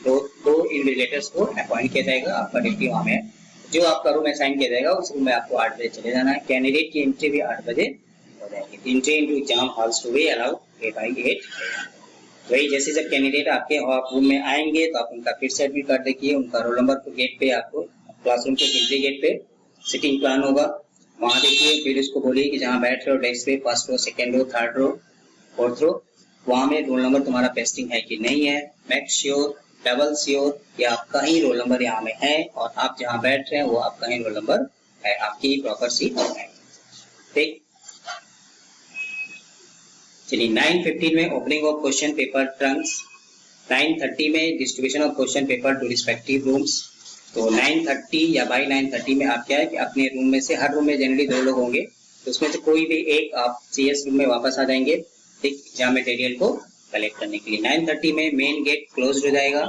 Speaker 1: दो इन्विजिलेटर्स को अपॉइंट किया जाएगा, आपका ड्यूटी वहाँ में। जो आपका रूम असाइन किया जाएगा उस रूम में आपको 8 बजे चले जाना है। कैंडिडेट की एंट्री भी 8 बजे हो जाएगी। Entry into exam halls to be allowed by 8। वही जैसे जब कैंडिडेट आपके रूम में आएंगे तो आप उनका फिर से एडमिट कार्ड देखिए, उनका रोल नंबर को गेट पे, आपको क्लासरूम के एंट्री गेट पे सिटिंग प्लान होगा, वहाँ देखिए, फिर उसको बोलिए कि जहाँ बैठ रहे हो डेस्क पे, first row, second row, third row, fourth row, वहाँ में रोल नंबर तुम्हारा पेस्टिंग है कि नहीं है, मेक श्योर, डबल श्योर कि आपका ही रोल नंबर यहाँ में है और आप जहाँ बैठ रहे हैं वो आपका ही रोल नंबर है, आपकी ही प्रॉपर सीट है। ठीक, चलिए 9:15 में opening of question paper Trunks. 9:30 में distribution of question paper two respective rooms. तो 9:30 या बाई 9:30 में आप क्या है कि अपने रूम में से, हर रूम में जनरली 2 लोग होंगे, तो उसमें से कोई भी एक आप CS रूम में वापस आ जाएंगे, ठीक, एग्जाम मटेरियल को कलेक्ट करने के लिए। 9:30 में मेन गेट क्लोज हो जाएगा।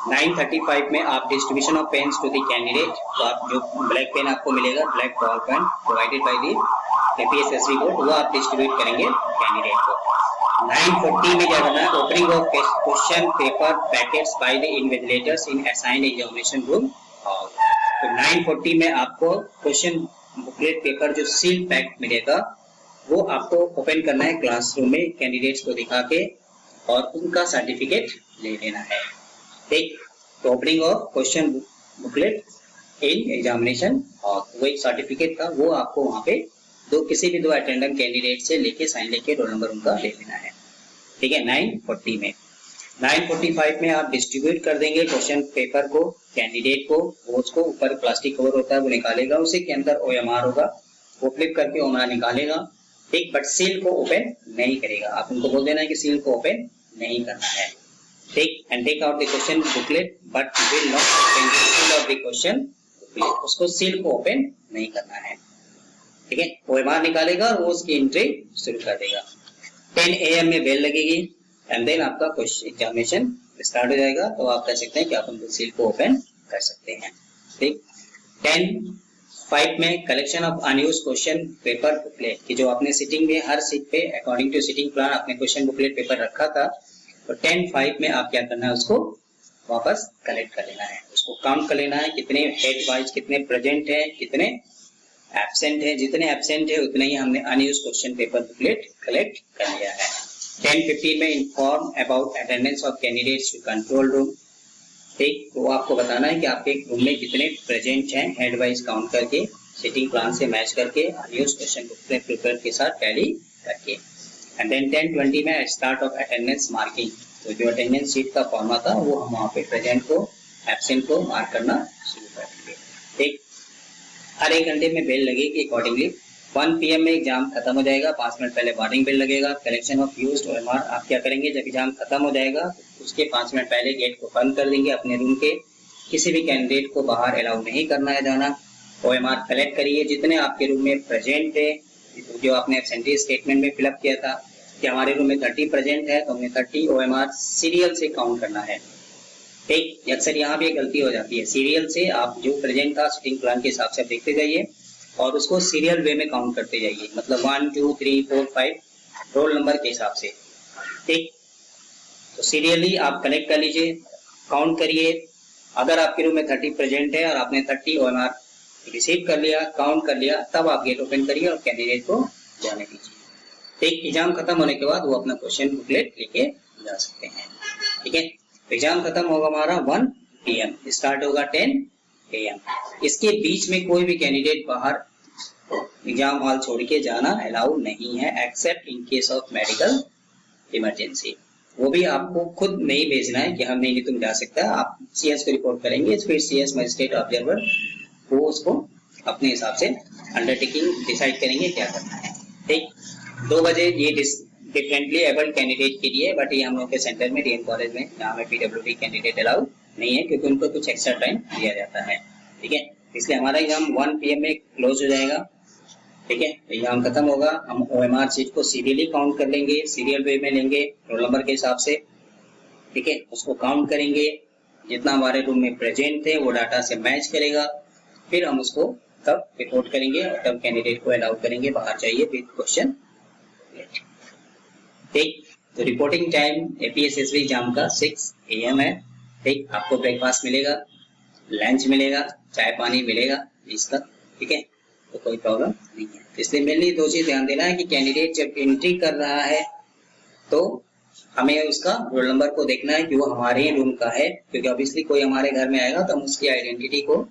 Speaker 1: 9:35 में आप distribution of pens to the candidate, तो आप जो ब्लैक पेन आपको मिलेगा, black ball pen provided by the APSSB board, वो आप डिस्ट्रीब्यूट करेंगे कैंडिडेट को। 9:40 में क्या करना है, opening of question paper packets by the invigilators in assigned examination room hall. तो 9:40 में आपको क्वेश्चन बुकलेट पेपर जो सील पैक मिलेगा वो आपको ओपन करना है क्लासरूम में कैंडिडेट्स को दिखा के, और उनका सर्टिफिकेट ले लेना है, ठीक। तो opening of question booklet in examination और वो एक सर्टिफिकेट था, वो आपको वहाँ पे किसी भी 2 अटेंडेंट कैंडिडेट से लेके साइन लेके रोल नंबर उनका ले लेना है, ठीक है। 9:40 में 9:45 में आप डिस्ट्रीब्यूट कर देंगे क्वेश्चन पेपर को कैंडिडेट को, वो उसको ऊपर प्लास्टिक कवर होता है वो निकालेगा, उसी के अंदर OMR होगा, वो फ्लिप करके OMR निकालेगा, ठीक, बट सील को ओपन नहीं करेगा। आप उनको बोल देना है कि सील को ओपन नहीं करना है, ठीक। And take out the question booklet but will not open the seal of the question booklet, उसको सील को ओपन नहीं करना है, ठीक है। OMR निकालेगा और वो उसकी एंट्री शुरू कर देगा। 10 AM में बेल लगेगी एंड देन आपका क्वेश्चन एग्जामिनेशन स्टार्ट हो जाएगा, तो आप कह सकते हैं कि आप उनको सील को ओपन कर सकते हैं, ठीक। 10:05 में collection of unused question paper booklet, कि जो आपने सिटिंग में हर सीट पे अकॉर्डिंग टू सिटिंग प्लान आपने क्वेश्चन बुकलेट पेपर रखा था, तो 10:05 में आप क्या करना है, उसको वापस कलेक्ट कर लेना है, उसको काउंट कर लेना है कितने हेड वाइज कितने प्रेजेंट है, कितने एब्सेंट है, जितने एब्सेंट है उतने ही हमने unused question paper booklet collect कर लिया है। 10:15 में inform about attendance of candidates to control room, ठीक, तो आपको बताना है कि आपके रूम में कितने प्रेजेंट हैं, हेड वाइज काउंट करके, सिटिंग प्लान से मैच करके, अनयूज्ड क्वेश्चन बुकलेट पेपर के साथ टैली करके। एंड देन 10:20 में स्टार्ट ऑफ अटेंडेंस मार्किंग, तो जो अटेंडेंस शीट का फॉर्मा था वो हम वहाँ पे प्रेजेंट को एब्सेंट को मार्क करना शुरू कर देंगे, ठीक। हर 1 घंटे में बेल लगेगी अकॉर्डिंगली। 1 PM में एग्जाम खत्म हो जाएगा, 5 मिनट पहले वार्निंग बेल लगेगा। कलेक्शन ऑफ यूज्ड OMR आप क्या करेंगे, जब एग्जाम खत्म हो जाएगा तो उसके 5 मिनट पहले गेट को बंद कर देंगे अपने रूम के, किसी भी कैंडिडेट को बाहर अलाउ नहीं करना है जाना। OMR कलेक्ट करिए जितने आपके रूम में प्रेजेंट है, जो आपने एब्सेंटी स्टेटमेंट में फिलअप किया था कि हमारे रूम में 30 प्रेजेंट है, तो हमने 30 OMR सीरियल से काउंट करना है, ठीक। अक्सर यहाँ भी गलती हो जाती है, सीरियल से आप जो प्रेजेंट था सिटिंग प्लान के हिसाब से आप देखते जाइए और उसको सीरियल वे में काउंट करते जाइए, मतलब 1 2 3 4 5 रोल नंबर के हिसाब से, ठीक। तो सीरियली आप कलेक्ट कर लीजिए, काउंट करिए। अगर आपके रूम में 30 प्रेजेंट है और आपने 30 OMR रिसीव कर लिया, काउंट कर लिया, तब आप गेट ओपन करिए और कैंडिडेट को जाने दीजिए, ठीक। एग्जाम खत्म होने के बाद वो अपना क्वेश्चन बुकलेट लेके जा सकते हैं, ठीक है। एग्जाम खत्म होगा हमारा 1 PM, स्टार्ट होगा 10 AM। इसके बीच में कोई भी कैंडिडेट बाहर एग्जाम हॉल छोड़ के जाना अलाउ नहीं है, accept in case of medical emergency. वो भी आपको खुद नहीं भेजना है कि हम नहीं तुम जा सकता, आप CS को रिपोर्ट करेंगे, फिर CS मजिस्ट्रेट ऑब्जर्वर वो उसको अपने हिसाब से अंडरटेकिंग डिसाइड करेंगे क्या करना है, ठीक। 2 बजे ये डिफरेंटली एबल्ड कैंडिडेट के लिए, बट ये हम लोग के सेंटर में DM कॉलेज में यहाँ में PWD कैंडिडेट अलाउ नहीं है क्योंकि उनको कुछ एक्स्ट्रा टाइम दिया जाता है, ठीक है। इसलिए हमारा एग्जाम 1 PM में क्लोज हो जाएगा, ठीक है। एग्जाम खत्म होगा, हम OMR शीट को सीरियली काउंट कर लेंगे, सीरियल वे में लेंगे रोल नंबर के हिसाब से, ठीक है। उसको काउंट करेंगे, जितना हमारे रूम में प्रेजेंट थे वो डाटा से मैच करेगा, फिर हम उसको तब रिपोर्ट करेंगे और तब कैंडिडेट को अलाउ करेंगे बाहर जाइए विद क्वेश्चन, ठीक। तो रिपोर्टिंग टाइम APSSB एग्जाम का 6 AM है, ठीक। आपको ब्रेकफास्ट मिलेगा, लंच मिलेगा, चाय पानी मिलेगा इसका, ठीक है। तो कोई प्रॉब्लम नहीं है। इसलिए मेनली 2 चीज ध्यान देना है कि कैंडिडेट जब एंट्री कर रहा है तो हमें उसका रोल नंबर को देखना है कि वो हमारे ही रूम का है, क्योंकि ऑब्वियसली कोई हमारे घर में आएगा तो हम उसकी आइडेंटिटी को,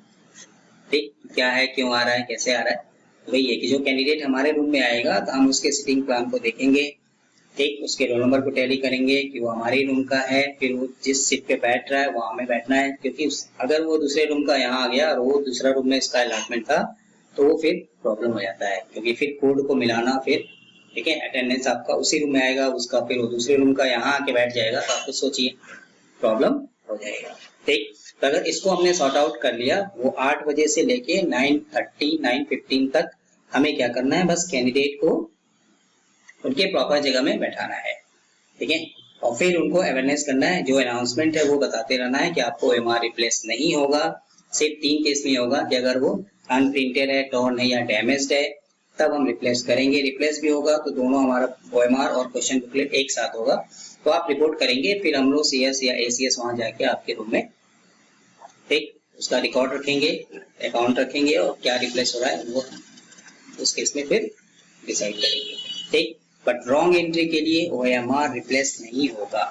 Speaker 1: ठीक, क्या है, क्यों आ रहा है, कैसे आ रहा है, वही है कि जो कैंडिडेट हमारे रूम में आएगा तो हम उसके सिटिंग प्लान को देखेंगे, ठीक, उसके रोल नंबर को टैली करेंगे कि वो हमारे रूम का है, फिर वो जिस सीट पे बैठ रहा है वहां हमें बैठना है, क्योंकि अगर वो दूसरे रूम का यहाँ आ गया और वो दूसरा रूम में इसका अलॉटमेंट था तो वो फिर प्रॉब्लम हो जाता है, क्योंकि फिर कोड को मिलाना, फिर ठीक है अटेंडेंस आपका उसी रूम में आएगा, उसका फिर वो दूसरे रूम का यहाँ आके बैठ जाएगा, तो आप कुछ सोचिए प्रॉब्लम हो जाएगा, ठीक। तो अगर इसको हमने सॉर्ट आउट कर लिया, वो 8 बजे से लेके 9:30 9:15 तक हमें क्या करना है, बस कैंडिडेट को उनके प्रॉपर जगह में बैठाना है, ठीक है। और फिर उनको अवेयरनेस करना है, जो अनाउंसमेंट है वो बताते रहना है कि आपको OMR रिप्लेस नहीं होगा। सिर्फ 3 केस में होगा कि अगर वो अनप्रिंटेड है, टॉर्न है या डैमेज्ड है, तब हम रिप्लेस करेंगे। रिप्लेस भी होगा तो दोनों हमारा OMR और क्वेश्चन बुकलेट एक साथ होगा, तो आप रिपोर्ट करेंगे। फिर हम लोग CS या ACS वहां जाके आपके रूम में, ठीक, उसका रिकॉर्ड रखेंगे, अकाउंट रखेंगे और क्या रिप्लेस हो रहा है वो उस केस में फिर डिसाइड करेंगे, ठीक। बट रॉन्ग एंट्री के लिए OMR रिप्लेस नहीं होगा।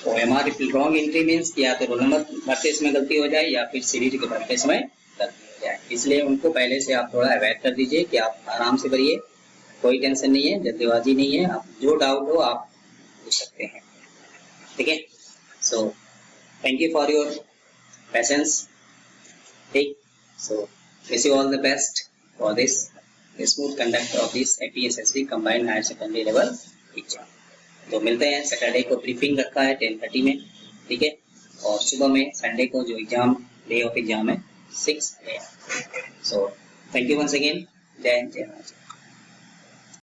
Speaker 1: OMR रॉन्ग एंट्री मीन्स या तो रोल नंबर भरते समय गलती हो जाए या फिर सीरीज के भरते समय गलती हो जाए, इसलिए उनको पहले से आप थोड़ा अवॉइड कर दीजिए कि आप आराम से भरिए, कोई टेंशन नहीं है, जल्दीबाजी नहीं है, आप जो डाउट हो आप पूछ सकते हैं, ठीक है। So thank you for your patience, ठीक। So wish you all the best for this smooth conduct of this APSSB combined higher secondary level exam. तो मिलते हैं, सैटरडे को ब्रीफिंग रखा है 10:30 में, ठीक है। और सुबह में संडे को जो एग्जाम डे ऑफ एग्जाम है 6 AM। So thank you once again, जय हिंद, जय भारत।